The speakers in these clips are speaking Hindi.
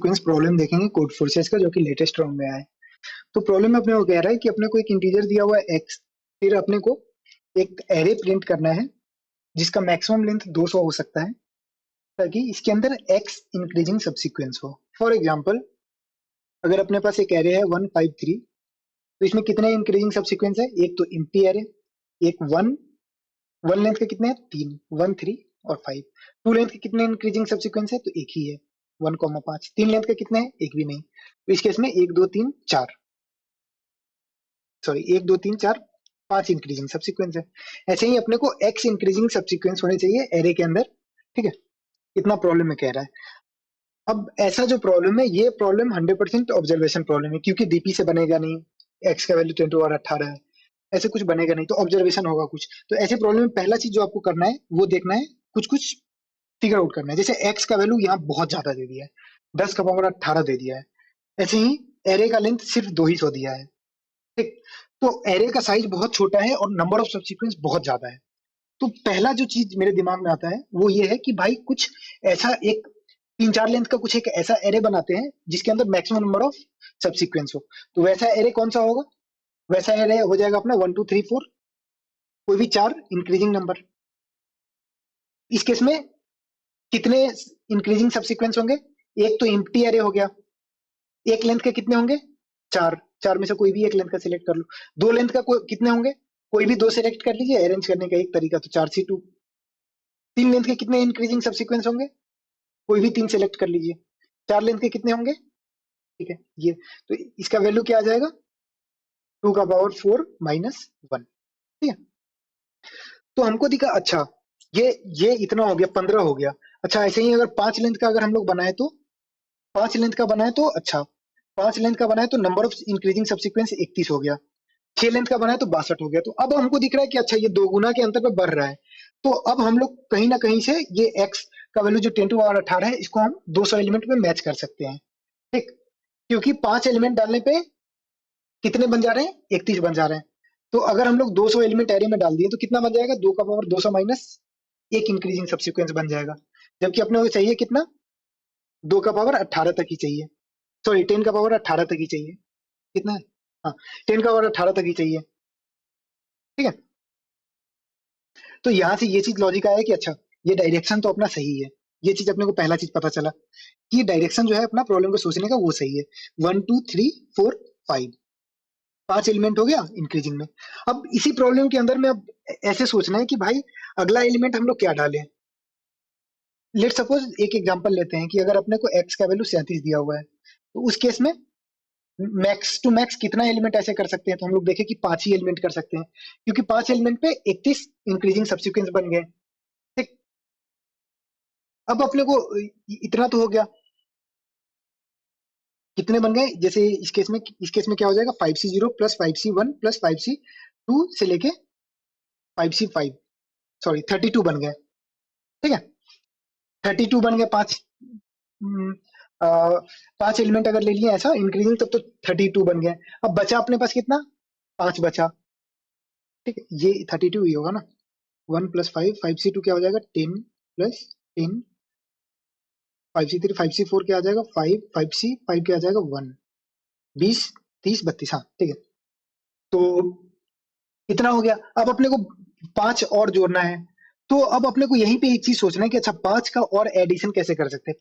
सीक्वेंस प्रॉब्लम देखेंगे कोड फोर्सेस का, जो कि लेटेस्ट राउंड में आया है। तो प्रॉब्लम में अपने को कह रहा है कि अपने को एक इंटीजर दिया हुआ है x, फिर अपने को एक एरे प्रिंट करना है जिसका मैक्सिमम लेंथ 200 हो सकता है, ताकि इसके अंदर x इंक्रीजिंग सबसीक्वेंस हो। फॉर एग्जांपल, अगर अपने पास एक एरे है 153, तो इसमें कितने इंक्रीजिंग सबसीक्वेंस है? एक तो एम्प्टी एरे, एक वन लेंथ के कितने हैं? 3, 1 3 और 5। टू लेंथ के कितने इंक्रीजिंग सबसीक्वेंस है? तो एक ही है, 1,5। 3 लेंथ के कितने हैं? एक भी नहीं। तो इस केस में 1 2 3 4, सॉरी 1 2 3 4 5 इंक्रीजिंग सबसीक्वेंस है। ऐसे ही अपने को x इंक्रीजिंग सबसीक्वेंस होने चाहिए एरे के अंदर, ठीक है। इतना प्रॉब्लम में कह रहा है। अब ऐसा जो प्रॉब्लम है, ये प्रॉब्लम 100% ऑब्जर्वेशन प्रॉब्लम है, क्योंकि डीपी से बनेगा नहीं, x का वैल्यू 10 टू पावर 18 है, ऐसे कुछ बनेगा नहीं, तो ऑब्जर्वेशन होगा कुछ। तो ऐसे प्रॉब्लम में पहला चीज जो आपको करना है वो देखना है, कुछ कुछ फिगर आउट करना है। जैसे x का वैल्यू यहाँ बहुत ज्यादा दे दिया है, 10 का पावर 18 दे दिया है। ऐसे ही एरे का लेंथ सिर्फ 200 दिया है, ठीक। तो एरे का साइज बहुत छोटा है और नंबर ऑफ सब्सीक्वेंस बहुत ज्यादा है। तो पहला जो चीज मेरे दिमाग में आता है वो ये है कि भाई कुछ ऐसा एक 3 4 लेंथ का कुछ एक ऐसा एरे बनाते हैं जिसके अंदर मैक्सिमम नंबर ऑफ सब्सीक्वेंस हो। तो वैसा एरे कौन सा होगा? वैसा एरे हो जाएगा अपना 1 2 3 4, कोई भी 4 इंक्रीजिंग नंबर। इस केस में कितने इंक्रीजिंग सब्सीक्वेंस होंगे? एक तो एम्प्टी एरे हो गया, एक लेंथ के कितने होंगे? 4, 4 में से कोई भी एक लेंथ का सिलेक्ट कर लो। दो लेंथ का कितने होंगे? कोई भी दो सिलेक्ट कर लीजिए, अरेंज करने का एक तरीका तो 4c2। तीन लेंथ के कितने इंक्रीजिंग सब्सीक्वेंस होंगे? कोई भी तीन सिलेक्ट कर लीजिए। चार लेंथ के कितने होंगे? ठीक है, ये तो इसका वैल्यू क्या आ जाएगा? 2 का पावर 4 माइनस 1, ठीक है। तो हमको दिखा, अच्छा ये इतना हो गया, 15 हो गया। अच्छा, ऐसे ही अगर 5 लेंथ का अगर हम लोग बनाए तो, 5 लेंथ का बनाए तो, अच्छा 5 लेंथ का बनाए तो नंबर ऑफ इंक्रीजिंग सब्सीक्वेंस 31 हो गया। 6 लेंथ का बनाए तो 62 हो गया। तो अब हमको दिख रहा है कि अच्छा ये दो गुना के अंतर पे बढ़ रहा है। तो अब हम लोग कहीं ना कहीं से ये x का वैल्यू जो 10 टू पावर 18 है, इसको हम 200 एलिमेंट में मैच कर सकते हैं, ठीक। क्योंकि 5 एलिमेंट डालने पे कितने बन जा रहे हैं? 31 बन जा रहे हैं। तो अगर हम लोग 200 एलिमेंट एरे में डाल दिए तो कितना बन जाएगा? 2 का पावर 200 माइनस एक इंक्रीजिंग सब्सिक्वेंस बन जाएगा। जबकि अपने को चाहिए कितना? 2 का पावर 18 तक ही चाहिए, सॉरी 10 का पावर 18 तक ही चाहिए। कितना है? हाँ, 10 का पावर 18 तक ही चाहिए, ठीक है। तो यहाँ से ये चीज लॉजिक आया कि अच्छा ये डायरेक्शन तो अपना सही है। ये चीज अपने को पहला चीज पता चला कि डायरेक्शन जो है अपना प्रॉब्लम को सोचने का वो सही है। 1 2 3 4 5, 5 एलिमेंट हो गया इंक्रीजिंग में। अब इसी प्रॉब्लम के अंदर में अब ऐसे सोचना है कि भाई अगला एलिमेंट हम लोग क्या डालें। लेट सपोज एक एग्जांपल लेते हैं कि अगर अपने को x का वैल्यू 37 दिया हुआ है, तो उस केस में मैक्स टू मैक्स कितना एलिमेंट ऐसे कर सकते हैं? तो हम लोग देखें कि 5 ही एलिमेंट कर सकते हैं, क्योंकि 5 एलिमेंट पे 31 इंक्रीजिंग सब्सिक्वेंस बन गए, ठीक। अब अपने को इतना तो हो गया, कितने बन गए? जैसे इस केस में क्या हो जाएगा? 5c0 plus 5c1 plus 5c2 से लेके 5c5, सॉरी 32 बन गए, ठीक है। 32 बन गए, पांच एलिमेंट अगर ले लिए ऐसा इंक्रीजिंग, तब तो 32 बन गए। अब बचा अपने पास कितना? 5 बचा, ठीक है। ये 32 ही होगा ना। 1 प्लस 5, 5c2 क्या हो जाएगा? 10 प्लस 10, 5c3 5c4 क्या आ जाएगा? 5, 5c5 क्या आ जाएगा? 1, 20 30 32, हाँ ठीक है। तो इतना हो गया। अब अपने को 5 और जोड़ना है, तो अब अपने को यहीं पे एक चीज सोचना है कि अच्छा 5 का और एडिशन कैसे कर सकते हैं,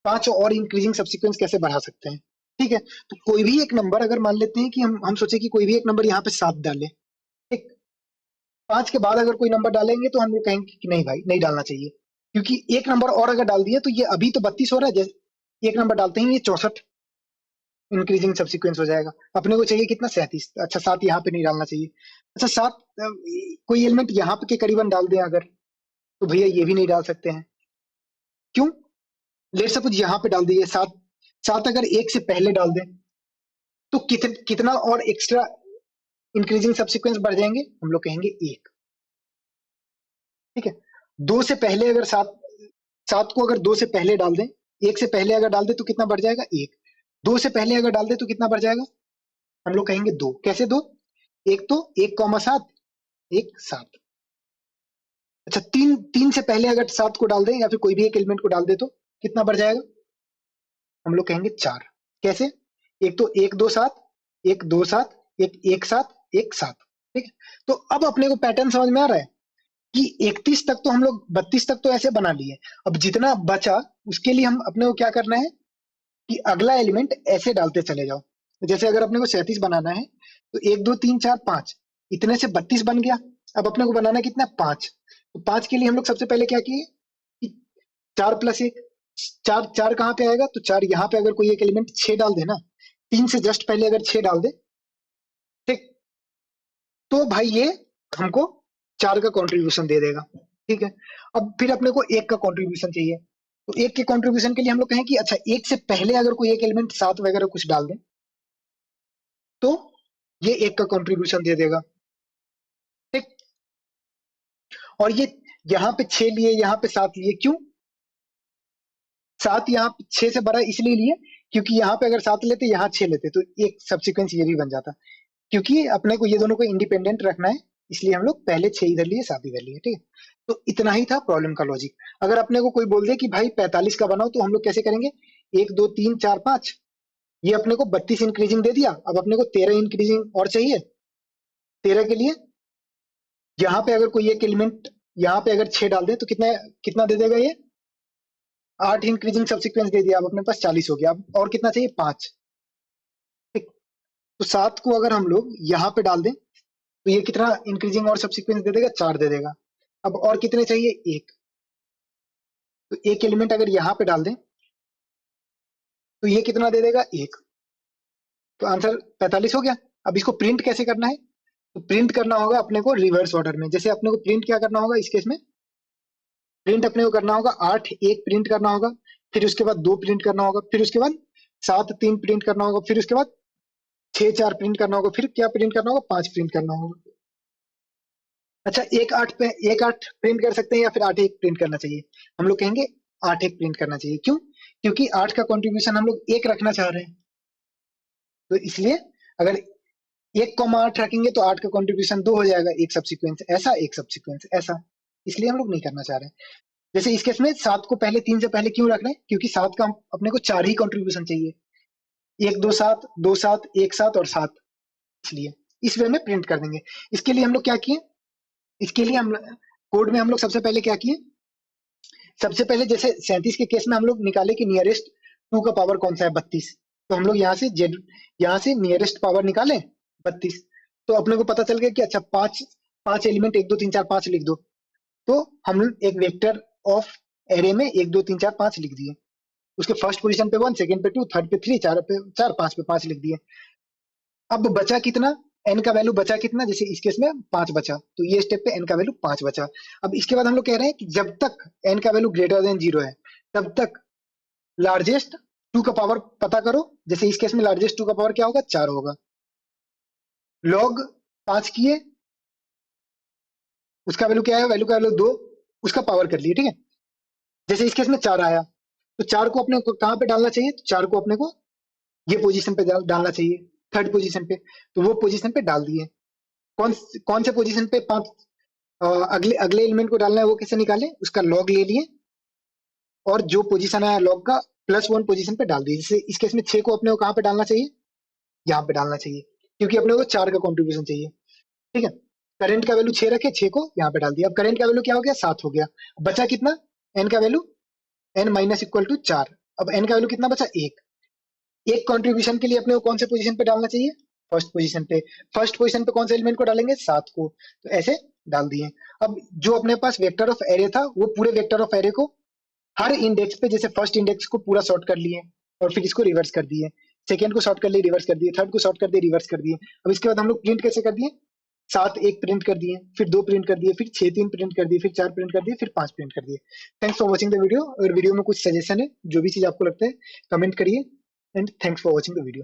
5 और इंक्रीजिंग सब्सिक्वेंस कैसे बढ़ा सकते हैं, ठीक है। तो कोई भी एक नंबर अगर मान लेते हैं कि हम सोचे कि कोई भी एक नंबर यहाँ पे 7 डालें, ठीक। 5 के बाद अगर कोई नंबर डालेंगे तो हम लोग कहेंगे कि नहीं भाई नहीं डालना चाहिए, क्योंकि एक नंबर और अगर डाल दिए तो ये अभी तो 32 हो रहा है, जैसे एक नंबर डालते ही ये 64 इंक्रीजिंग सब्सिक्वेंस हो जाएगा। अपने को चाहिए कितना? 37। अच्छा 7 यहाँ पे नहीं डालना चाहिए। अच्छा 7 कोई एलिमेंट यहाँ पे के करीबन डाल दें अगर, तो भैया ये भी नहीं डाल सकते हैं। क्यों? लेट सपोज यहाँ पे डाल दिए 7, 7 अगर एक से पहले डाल दें तो कितना और एक्स्ट्रा इंक्रीजिंग सब्सिक्वेंस बढ़ जाएंगे? हम लोग कहेंगे 1, ठीक है। 2 से पहले अगर 7, 7 को अगर 2 से पहले डाल दें, 1 से पहले अगर डाल दें तो कितना बढ़ जाएगा? 1। 2 से पहले अगर डाल दें तो कितना बढ़ जाएगा? हम लोग कहेंगे 2। कैसे 2? एक तो 1,7, 1 7। अच्छा 3 से पहले अगर 7 को डाल दें या फिर कोई भी एक एलिमेंट को डाल दे तो कितना बढ़ जाएगा? हम लोग कहेंगे 4। कैसे? एक तो 1 2 7, एक 2 7, एक 1 7, एक 7। ठीक है, तो अब अपने को पैटर्न समझ में आ रहा है कि 31 तक तो हम लोग 32 तक तो ऐसे बना लिए। अब जितना बचा उसके लिए हम अपने को क्या करना है कि अगला एलिमेंट ऐसे डालते चले जाओ। जैसे अगर अपने को 37 बनाना है तो 1 2 3 4 5 इतने से 32 बन गया। अब अपने को बनाना कितना? 5। तो 5 के लिए हम लोग सबसे पहले क्या किए कि 4 प्लस 1, 4 4 कहाँ पे आएगा? तो 4 यहाँ पे अगर कोई एक एलिमेंट 6 डाल दे ना, 3 से जस्ट पहले अगर 6 डाल दे, ठीक, तो भाई ये हमको 4 का कंट्रीब्यूशन दे देगा। ठीक है, अब फिर अपने को 1 का कंट्रीब्यूशन चाहिए। तो 1 के कंट्रीब्यूशन के लिए हम लोग कहें कि अच्छा 1 से पहले अगर कोई एक एलिमेंट 7 वगैरह कुछ डाल दे तो ये 1 का कंट्रीब्यूशन दे देगा। ठीक, और ये यहाँ पे 6 लिए, यहाँ पे 7 लिए, क्यों? 7 यहाँ 6 से बड़ा इसलिए लिए क्योंकि यहाँ पे अगर 7 लेते, यहाँ 6 लेते तो एक सब्सिक्वेंस ये भी बन जाता। क्योंकि अपने को ये दोनों को इंडिपेंडेंट रखना है, इसलिए हम लोग पहले 6 इधर लिए, 7 इधर लिए। ठीक है, तो इतना ही था प्रॉब्लम का लॉजिक। अगर अपने को कोई बोल दे कि भाई 45 का बनाओ तो हम लोग कैसे करेंगे? 1 2 3 4 5, ये अपने को 32 इंक्रीजिंग दे दिया। अब अपने को 13 इंक्रीजिंग और चाहिए। 13 के लिए यहाँ पे अगर कोई एक एलिमेंट यहाँ पे अगर 6 डाल दे तो कितना कितना दे देगा ये? 8 इंक्रीजिंग सब्सिक्वेंस दे दिया। अब अपने पास 40 हो गया। अब और कितना चाहिए? 5। ठीक, तो 7 को अगर हम लोग यहाँ पे डाल दें तो ये कितना इंक्रीजिंग और सब्सिक्वेंस दे देगा? 4 दे देगा। अब और कितने चाहिए? 1। तो एक एलिमेंट अगर यहाँ पे डाल दें तो ये कितना दे देगा? 1। तो आंसर 45 हो गया। अब इसको प्रिंट कैसे करना है? तो प्रिंट करना होगा अपने को रिवर्स ऑर्डर में। जैसे अपने को प्रिंट क्या करना होगा इस केस में? प्रिंट अपने को करना होगा 8 1 प्रिंट करना होगा, फिर उसके बाद 2 प्रिंट करना होगा, फिर उसके बाद 7 3 प्रिंट करना होगा, फिर उसके बाद 6 4 प्रिंट करना होगा, फिर क्या प्रिंट करना होगा? 5 प्रिंट करना होगा। अच्छा, 1 8 पे 1 8 प्रिंट कर सकते हैं या फिर 8 1 प्रिंट करना चाहिए? हम लोग कहेंगे 8 1 प्रिंट करना चाहिए। क्यों? क्योंकि 8 का कंट्रीब्यूशन हम लोग 1 रखना चाह रहे हैं। तो इसलिए अगर 1,8 रखेंगे तो 8 का कंट्रीब्यूशन 2 हो जाएगा, एक सब्सिक्वेंस ऐसा, एक सब्सिक्वेंस ऐसा। इसलिए हम लोग नहीं करना चाह रहे हैं। जैसे इस केस में 7 को पहले 3 से पहले क्यों रख रहे हैं? क्योंकि 7 का अपने को 4 ही कंट्रीब्यूशन चाहिए। 1 2 7 2 7 1 7 और 7, इसलिए इस वे में प्रिंट कर देंगे। इसके लिए हम लोग क्या किए? इसके लिए हम कोड में हम लोग सबसे पहले क्या किए? सबसे पहले जैसे 37 के केस में हम लोग निकाले कि नियरेस्ट 2 का पावर कौन सा है? 32। तो हम लोग यहाँ से नियरेस्ट पावर निकाले 32। तो अपने को पता चल गया कि अच्छा 5 एलिमेंट 1 2 3 4 5 लिख दो। तो हम लोग एक वेक्टर ऑफ एरे में 1 2 3 4 5 लिख दिए। उसके फर्स्ट पोजीशन पे 1, सेकंड पे 2, थर्ड पे 3, चार पे 4, 5 पे 5 लिख दिए। अब बचा कितना? n का वैल्यू बचा कितना? जैसे इस केस में 5 बचा, तो ये स्टेप पे n का वैल्यू 5 बचा। अब इसके बाद हम लोग कह रहे हैं कि जब तक n का वैल्यू ग्रेटर देन 0 है तब तक लार्जेस्ट 2 का पावर पता करो। जैसे इस केस में लार्जेस्ट 2 का पावर क्या होगा? 4 होगा। लॉग 5 किए, उसका वैल्यू क्या है? वैल्यू का वैल्यू 2, उसका पावर कर लिए। ठीक है, जैसे इस केस में 4 आया तो 4 को अपने को कहाँ पे डालना चाहिए? तो 4 को अपने को ये पोजीशन पे डालना चाहिए, थर्ड पोजीशन पे। तो वो पोजीशन पे डाल दिए। कौन कौन से पोजीशन पे? 5 अगले अगले एलिमेंट को डालना है, वो कैसे निकाले? उसका लॉग ले लिए और जो पोजीशन आया लॉग का +1 पोजीशन पे डाल दिए। जैसे इस केस में 6 को अपने को कहाँ पे डालना चाहिए? यहाँ पे डालना चाहिए, क्योंकि अपने को 4 का कंट्रीब्यूशन चाहिए। ठीक है, करंट का वैल्यू 6 रखे, 6 को यहाँ पे डाल दिया। अब करंट का वैल्यू क्या हो गया? 7 हो गया। बचा कितना? एन का value n minus equal to 4। अब n का वैल्यू कितना बचा? 1। एक कंट्रीब्यूशन के लिए अपने को कौन से पोजीशन पे डालना चाहिए? फर्स्ट पोजीशन पे। फर्स्ट पोजीशन पे कौन से एलिमेंट को डालेंगे? 7 को। तो ऐसे डाल दिए। अब जो अपने पास वेक्टर ऑफ एरे था वो पूरे वेक्टर ऑफ एरे को हर इंडेक्स पे, जैसे फर्स्ट इंडेक्स को पूरा सॉर्ट कर लिए और फिर इसको रिवर्स कर दिए, सेकेंड को सॉर्ट कर लिए रिवर्स कर दिए, थर्ड को सॉर्ट कर दिए रिवर्स कर दिए। अब इसके बाद हम लोग प्रिंट कैसे कर दिए? 7 1 प्रिंट कर दिए, फिर 2 प्रिंट कर दिए, फिर 6 3 प्रिंट कर दिए, फिर 4 प्रिंट कर दिए, फिर 5 प्रिंट कर दिए। Thanks for watching the video. अगर वीडियो में कुछ सजेशन है, जो भी चीज आपको लगता है, कमेंट करिए। And thanks for watching the video.